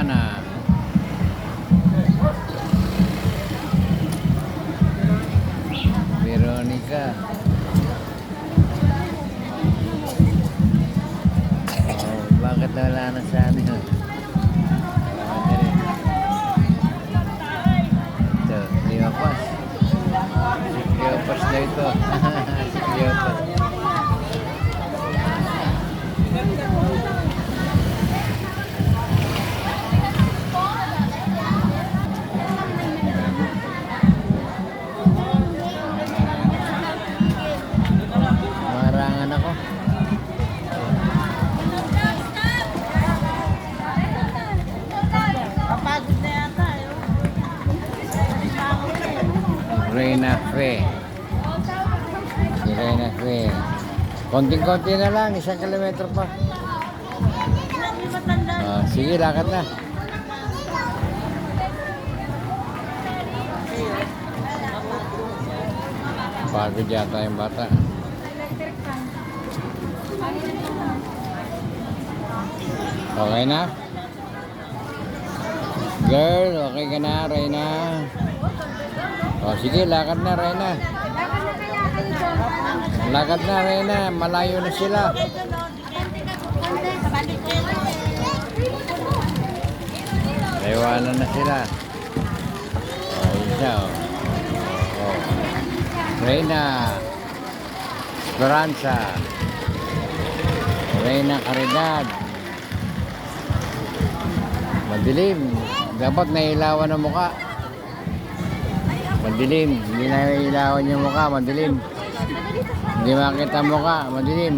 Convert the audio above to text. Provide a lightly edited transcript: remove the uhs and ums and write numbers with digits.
Joanna. Veronica. Oh, bakit wala na sa ano? Ito, Leopas. Leopas na ito. Leopas. Marangan ako. Kapagod na yata. Reyna Fe. Si Reyna Fe. Konting-konti na lang, 1 kilometro pa. Hindi matanda. Sige, lakad na. Pagod yata yung bata. Okay na? Girl, okay ka na, Reyna? Sige, lakad na, Reyna. Lakad na, Reyna. Malayo na sila. Naiwanan na sila. Isa, oh. Reyna. Esperanza. Reyna Caridad. Madilim. Dapat nailawan ang muka. Madilim. Hindi nailawan yung muka. Madilim. Hindi makita ang muka. Madilim.